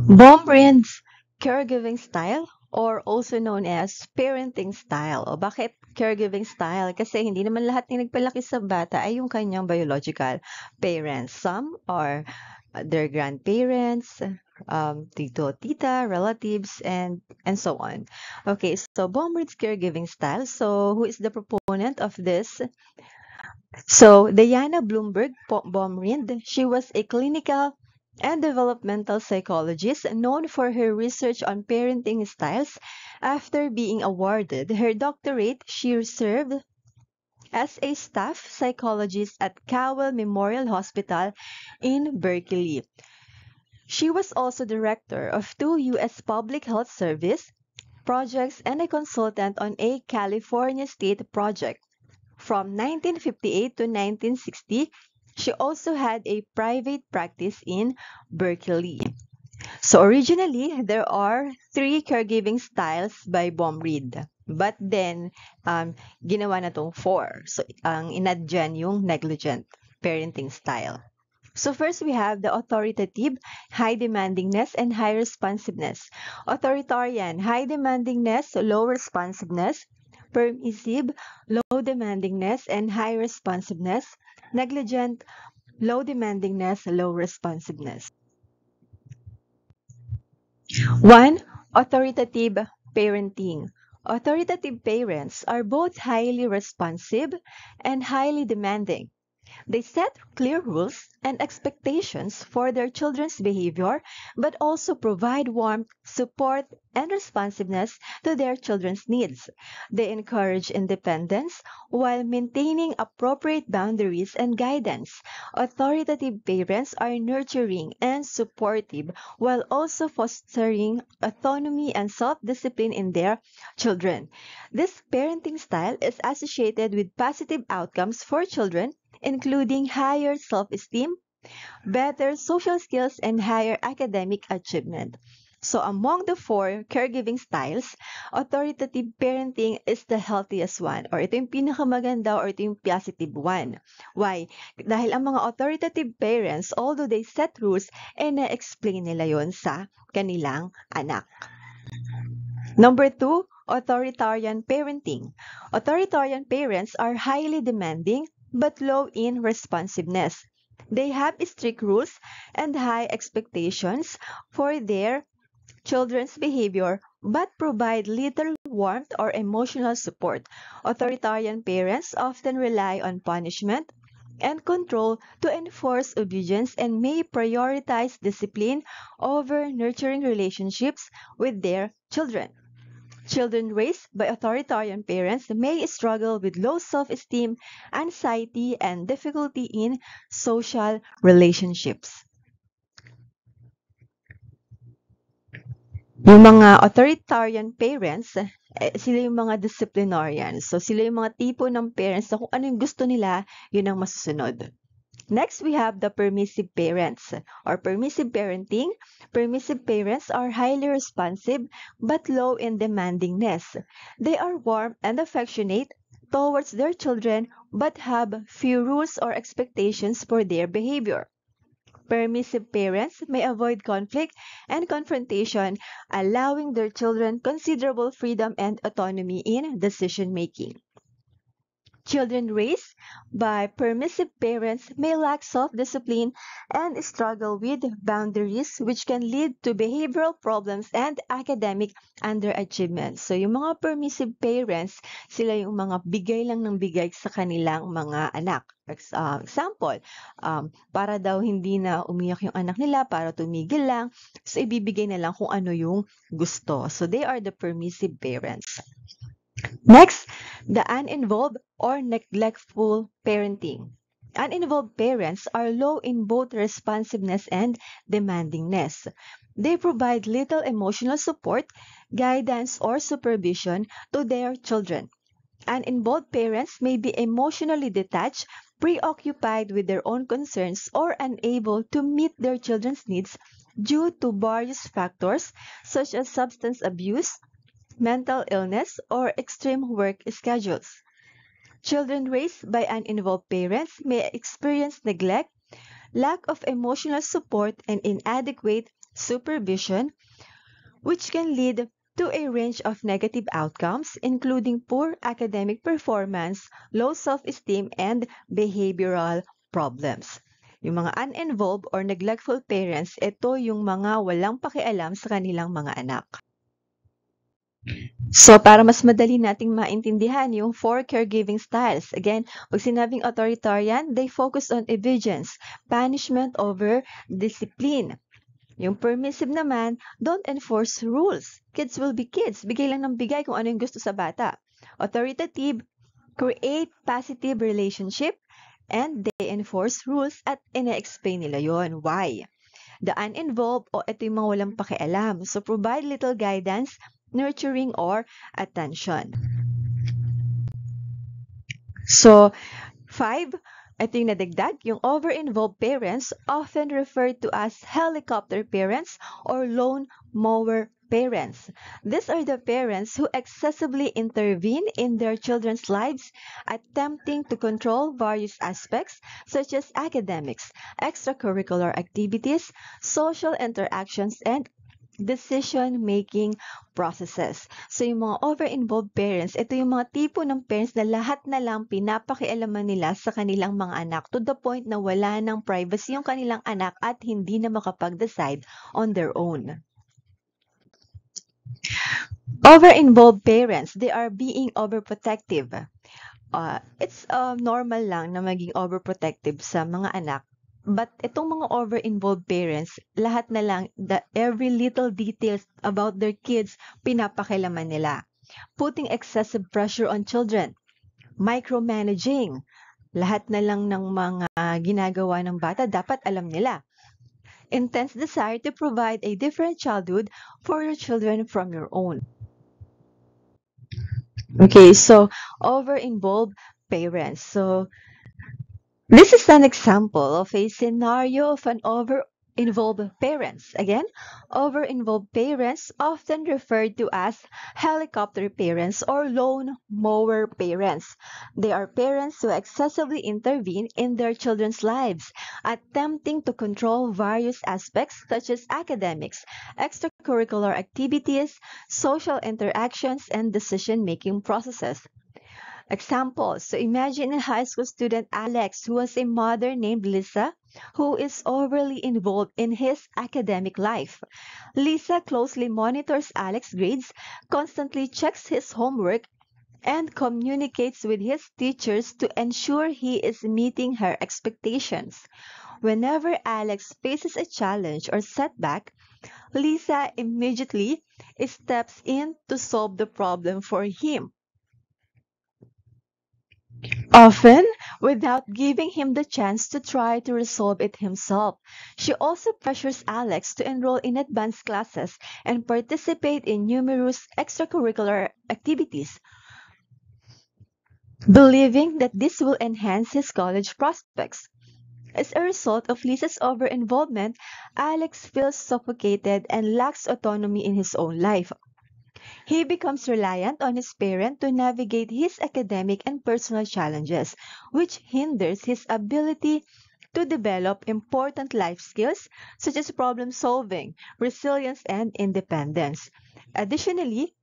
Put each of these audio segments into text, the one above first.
Baumrind's caregiving style or also known as parenting style. O bakit caregiving style? Kasi hindi naman lahat ng nagpalaki sa bata ay yung kanyang biological parents. Some are their grandparents, tito, tita, relatives, and so on. Okay, so Baumrind's caregiving style. So who is the proponent of this? So, Diana Bloomberg Baumrind, she was a clinical and developmental psychologist known for her research on parenting styles. After being awarded her doctorate, she served as a staff psychologist at Cowell Memorial Hospital in Berkeley. She was also director of two U.S. Public Health Service projects and a consultant on a California state project. From 1958 to 1960, she also had a private practice in Berkeley. So originally, there are three caregiving styles by Baumrind. But then, ginawa na tong four. So, ang inad dyan yung negligent parenting style. So first we have the authoritative, high demandingness, and high responsiveness. Authoritarian, high demandingness, low responsiveness. Permissive, low demandingness, and high responsiveness. Negligent, low demandingness, low responsiveness. 1. Authoritative parenting. Authoritative parents are both highly responsive and highly demanding. They set clear rules and expectations for their children's behavior, but also provide warmth, support, and responsiveness to their children's needs. They encourage independence while maintaining appropriate boundaries and guidance. Authoritative parents are nurturing and supportive while also fostering autonomy and self-discipline in their children. This parenting style is associated with positive outcomes for children, including higher self-esteem, better social skills, and higher academic achievement. So among the four caregiving styles, authoritative parenting is the healthiest one, or ito yung pinakamaganda, or ito yung positive one. Why? Dahil ang mga authoritative parents, although they set rules, na-explain nila yon sa kanilang anak. Number 2, authoritarian parenting. Authoritarian parents are highly demanding but low in responsiveness. They have strict rules and high expectations for their children's behavior but provide little warmth or emotional support. Authoritarian parents often rely on punishment and control to enforce obedience and may prioritize discipline over nurturing relationships with their children. Children raised by authoritarian parents may struggle with low self-esteem, anxiety, and difficulty in social relationships. Yung mga authoritarian parents, sila yung mga disciplinarians. So, sila yung mga tipo ng parents na kung ano yung gusto nila, yun ang masusunod. Next, we have the permissive parents or permissive parenting. Permissive parents are highly responsive but low in demandingness. They are warm and affectionate towards their children but have few rules or expectations for their behavior. Permissive parents may avoid conflict and confrontation, allowing their children considerable freedom and autonomy in decision making. Children raised by permissive parents may lack self-discipline and struggle with boundaries, which can lead to behavioral problems and academic underachievement. So, yung mga permissive parents, sila yung mga bigay lang ng bigay sa kanilang mga anak. Example, para daw hindi na umiyak yung anak nila, para tumigil lang, so ibibigay na lang kung ano yung gusto. So, they are the permissive parents. Next, the uninvolved or neglectful parenting. Uninvolved parents are low in both responsiveness and demandingness. They provide little emotional support, guidance, or supervision to their children. Uninvolved parents may be emotionally detached, preoccupied with their own concerns, or unable to meet their children's needs due to various factors such as substance abuse, mental illness, or extreme work schedules. Children raised by uninvolved parents may experience neglect, lack of emotional support, and inadequate supervision, which can lead to a range of negative outcomes, including poor academic performance, low self-esteem, and behavioral problems. Yung mga uninvolved or neglectful parents, ito yung mga walang pakialam sa kanilang mga anak. So, para mas madali nating maintindihan yung four caregiving styles. Again, pag sinabing authoritarian, they focus on obedience, punishment over discipline. Yung permissive naman, don't enforce rules. Kids will be kids. Bigay lang ng bigay kung ano yung gusto sa bata. Authoritative, create positive relationship, and they enforce rules at ina-explain nila yon. Why? The uninvolved, o ito yung mga walang pakialam. So, provide little guidance, nurturing, or attention. So, 5, ito yung nadagdag, yung over-involved parents, often referred to as helicopter parents or lone mower parents. These are the parents who excessively intervene in their children's lives, attempting to control various aspects such as academics, extracurricular activities, social interactions, and decision-making processes. So, yung mga over-involved parents, ito yung mga tipo ng parents na lahat na lang pinapakialaman nila sa kanilang mga anak to the point na wala ng privacy yung kanilang anak at hindi na makapag-decide on their own. Over-involved parents, they are being overprotective. It's normal lang na maging overprotective sa mga anak. But itong mga over-involved parents, lahat na lang, every little details about their kids, pinapakialaman nila. Putting excessive pressure on children. Micromanaging. Lahat na lang ng mga ginagawa ng bata, dapat alam nila. Intense desire to provide a different childhood for your children from your own. Okay, so over-involved parents. So, this is an example of a scenario of an over-involved parents. Again, over-involved parents, often referred to as helicopter parents or lone mower parents. They are parents who excessively intervene in their children's lives, attempting to control various aspects such as academics, extracurricular activities, social interactions, and decision-making processes. Examples. So imagine a high school student, Alex, who has a mother named Lisa, who is overly involved in his academic life. Lisa closely monitors Alex's grades, constantly checks his homework, and communicates with his teachers to ensure he is meeting her expectations. Whenever Alex faces a challenge or setback, Lisa immediately steps in to solve the problem for him, often without giving him the chance to try to resolve it himself. She also pressures Alex to enroll in advanced classes and participate in numerous extracurricular activities, believing that this will enhance his college prospects. As a result of Lisa's over-involvement, Alex feels suffocated and lacks autonomy in his own life. He becomes reliant on his parent to navigate his academic and personal challenges, which hinders his ability to develop important life skills such as problem solving, resilience, and independence. Additionally,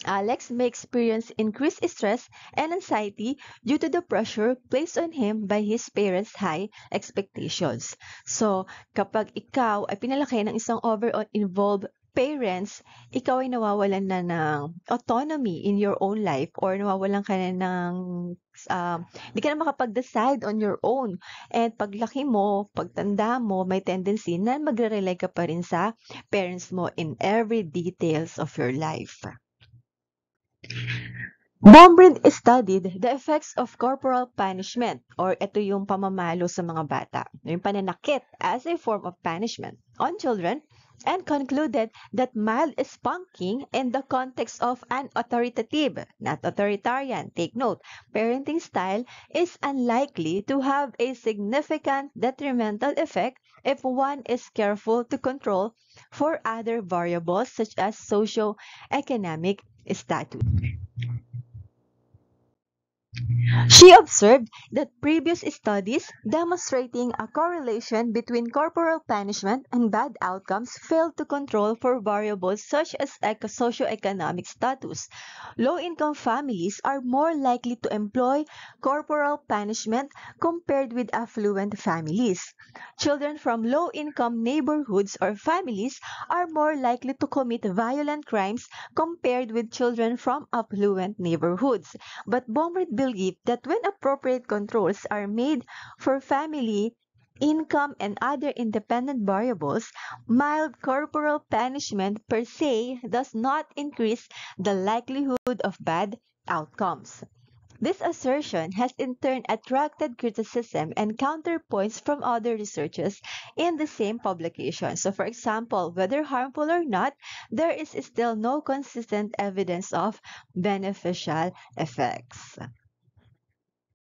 Alex may experience increased stress and anxiety due to the pressure placed on him by his parents' high expectations. So, kapag ikaw ay pinalaki ng isang over-involved parents, ikaw ay nawawalan na ng autonomy in your own life or nawawalan ka na ng hindi ka na makapag-decide on your own. And paglaki mo, pagtanda mo, may tendency na magre-rely ka pa rin sa parents mo in every details of your life. Bombrind studied the effects of corporal punishment or ito yung pamamalo sa mga bata, yung pananakit as a form of punishment on children, and concluded that mild spanking in the context of an authoritative, not authoritarian, take note, parenting style is unlikely to have a significant detrimental effect if one is careful to control for other variables such as socio-economic status. She observed that previous studies demonstrating a correlation between corporal punishment and bad outcomes failed to control for variables such as socioeconomic status. Low-income families are more likely to employ corporal punishment compared with affluent families. Children from low-income neighborhoods or families are more likely to commit violent crimes compared with children from affluent neighborhoods. But Baumright believed that when appropriate controls are made for family income and other independent variables, mild corporal punishment per se does not increase the likelihood of bad outcomes. This assertion has in turn attracted criticism and counterpoints from other researchers in the same publication. So, for example, whether harmful or not, there is still no consistent evidence of beneficial effects.